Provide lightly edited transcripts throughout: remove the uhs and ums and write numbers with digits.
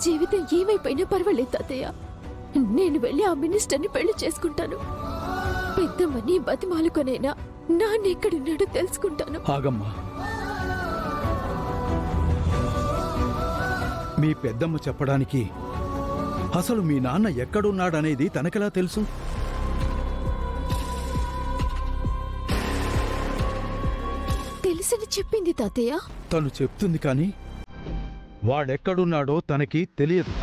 జీవితం ఏమైపోయినా పర్వాలేదు తాతయ్య. నేను వెళ్ళి ఆ మినిస్టర్ని పెళ్లి చేసుకుంటాను. పెద్దమ్మని బతిమాలుకొనైనా నాన్న ఎక్కడున్నాడో తెలుసుకుంటాను. ఆగమ్మా, మీ పెద్దమ్మ చెప్పడానికి అసలు మీ నాన్న ఎక్కడున్నాడనేది తనకెలా తెలుసు? తెలిసని చెప్పింది తాతయ్య. తను చెప్తుంది కానీ వాడెక్కడున్నాడో తనకి తెలియదు.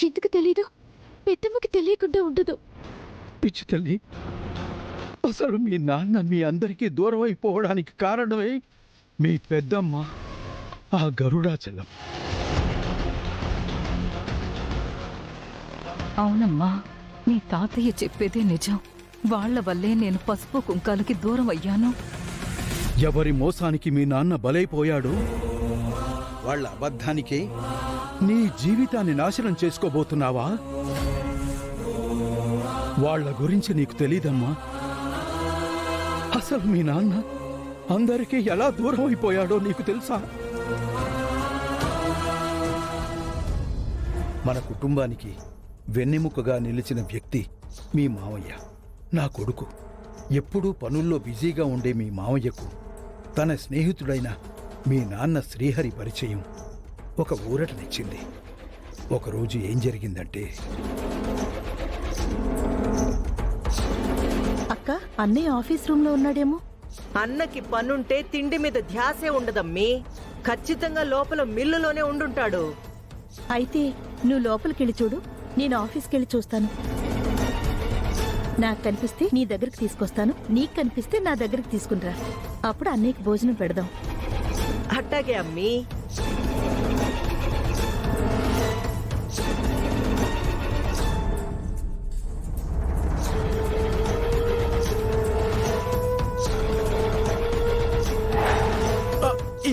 ఎందుకు తెలీదు? పెద్దమ్మకి తెలియకుండా ఉండదు. పిచ్చి తల్లి, అసలు మీ నాన్న మీ అందరికీ దూరం అయిపోవడానికి కారణమే మీ పెద్దమ్మ, ఆ గరుడాచలం. అవునమ్మా, నీ తాతయ్య చెప్పేదే నిజం. వాళ్ల వల్లే నేను పసుపు కుంకాలకి దూరం అయ్యాను. ఎవరి మోసానికి మీ నాన్న బలైపోయాడో వాళ్ళ అబద్ధానికే నీ జీవితాన్ని నాశనం చేసుకోబోతున్నావా? వాళ్ళ గురించి నీకు తెలీదమ్మా. అసలు మీ నాన్న అందరికీ ఎలా దూరం అయిపోయాడో నీకు తెలుసా? మన కుటుంబానికి వెన్నెముకగా నిలిచిన వ్యక్తి మీ మావయ్య. నా కొడుకు ఎప్పుడూ పనుల్లో బిజీగా ఉండే మీ మావయ్యకు తన స్నేహితుడైన మీ నాన్న శ్రీహరి పరిచయం ఒక ఊరటనిచ్చింది. ఒకరోజు ఏం జరిగిందంటే, అక్క, అన్నయ్య ఆఫీస్ రూమ్ లో ఉన్నాడేమో. అన్నకి పనుంటే తిండి మీద ధ్యాసే ఉండదమ్మీ. ఖచ్చితంగా లోపల మిల్లులోనే ఉండుంటాడు. అయితే నువ్వు లోపలికెళ్ళి చూడు, నేను ఆఫీస్కెళ్ళి చూస్తాను. నాకు కనిపిస్తే నీ దగ్గరికి తీసుకొస్తాను, నీకు కనిపిస్తే నా దగ్గరికి తీసుకునిరా. అప్పుడు అన్నయ్యకి భోజనం పెడదాం. అట్టాగే అమ్మీ.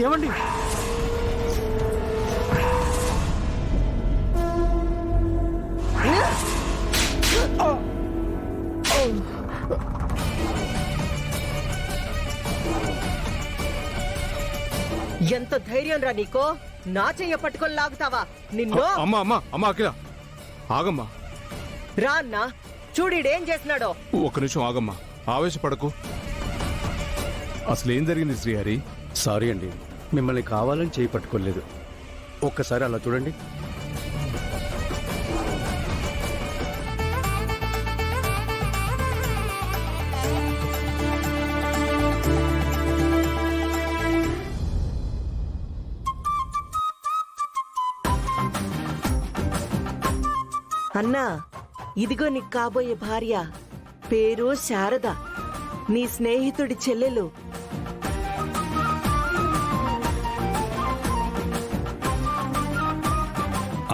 ఏమండి, ఎంత ధైర్యం రా నీకో? నా చెయ్య పట్టుకొని లాగుతావా? నిన్ను అమ్మా అమ్మా అమ్మా అఖిల, ఆగమ్మా. రా అన్నా, చూడీడేం చేసినాడో. ఒక్క నిమిషం ఆగమ్మా, ఆవేశపడకు. అసలు ఏం జరిగింది శ్రీహరి? సారీ అండి, మిమ్మల్ని కావాలని చేయి పట్టుకోలేదు. ఒక్కసారి అలా చూడండి. అన్నా, ఇదిగో నీకు కాబోయే భార్య. పేరు శారద, నీ స్నేహితుడి చెల్లెలు.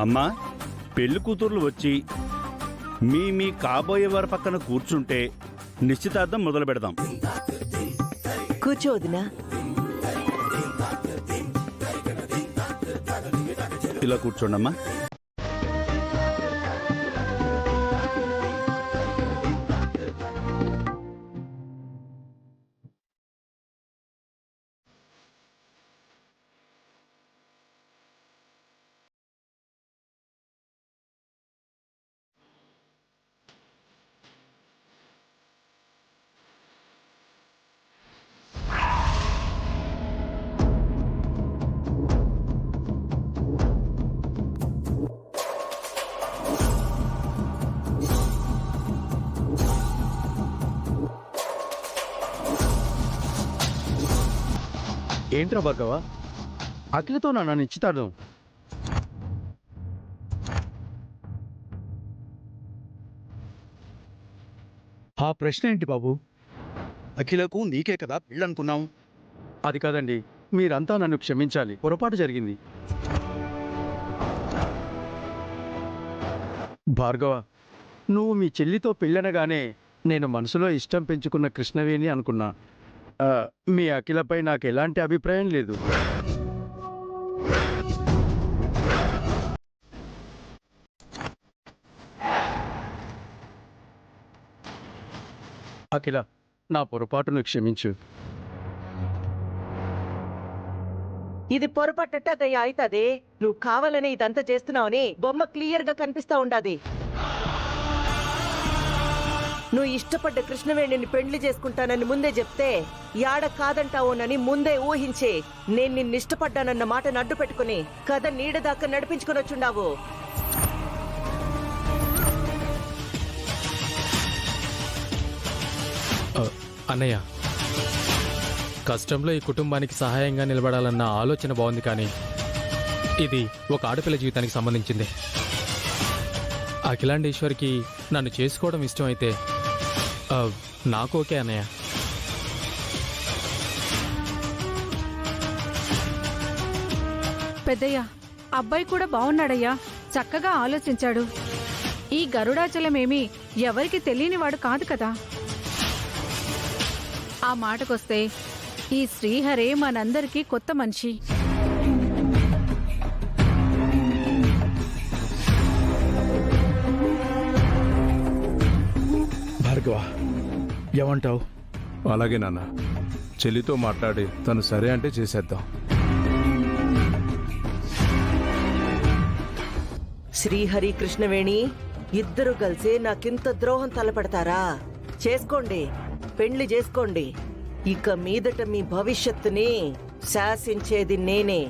అమ్మా, పెళ్లి కూతుర్లు వచ్చి మీ కాబోయే వారి పక్కన కూర్చుంటే నిశ్చితార్థం మొదలు పెడదాం. కూర్చోదినా? ఇలా కూర్చోండమ్మా. ఏంట్రా భార్గవ, అఖిలతో నా నిశ్చితార్థం? ఆ ప్రశ్న ఏంటి బాబు? అఖిలకు నీకే కదా పెళ్ళనుకున్నాం. అది కాదండి, మీరంతా నన్ను క్షమించాలి. పొరపాటు జరిగింది. భార్గవ, నువ్వు మీ చెల్లితో పెళ్ళనగానే నేను మనసులో ఇష్టం పెంచుకున్న కృష్ణవేణి అనుకున్నా. మీ అఖిలపై నాకు ఎలాంటి అభిప్రాయం లేదు. అఖిల, నా పొరపాటును క్షమించు. ఇది పొరపట్టట్టదయ్యా అవుతుంది. నువ్వు కావాలని ఇదంతా చేస్తున్నావని బొమ్మ క్లియర్ గా కనిపిస్తా ఉండాది. నువ్వు ఇష్టపడ్డ కృష్ణవేణిని పెళ్లి చేసుకుంటానని ముందే చెప్తే యాడ కాదంటావోనని ముందే ఊహించి నేను నిన్ను ఇష్టపడ్డానన్న మాటను అడ్డు పెట్టుకుని కథ నీడదాకా నడిపించుకుని వచ్చుండావు. అన్నయ్య, కష్టంలో ఈ కుటుంబానికి సహాయంగా నిలబడాలన్న ఆలోచన బాగుంది, కానీ ఇది ఒక ఆడపిల్ల జీవితానికి సంబంధించింది. అఖిలాండేశ్వరికి నన్ను చేసుకోవడం ఇష్టం అయితే నాకు ఓకే అన్నయ్య. పెద్దయ్య, అబ్బాయి కూడా బాగున్నాడయ్యా. చక్కగా ఆలోచించాడు. ఈ గరుడాచలమేమీ ఎవరికి తెలియనివాడు కాదు కదా. ఆ మాటకొస్తే ఈ శ్రీహరే మనందరికీ కొత్త మనిషి. భార్గవ, ఏమంటావు? అలాగే నాన్న, చెల్లితో మాట్లాడి తను సరే అంటే చేసేద్దాం. శ్రీహరి కృష్ణవేణి ఇద్దరు కలిసి నాకింత ద్రోహం తలపెడతారా? చేసుకోండి, పెళ్లి చేసుకోండి. ఇక మీదట మీ భవిష్యత్తుని శాసించేది నేనే.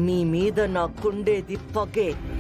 మీ మీద నాకుండేది పగే.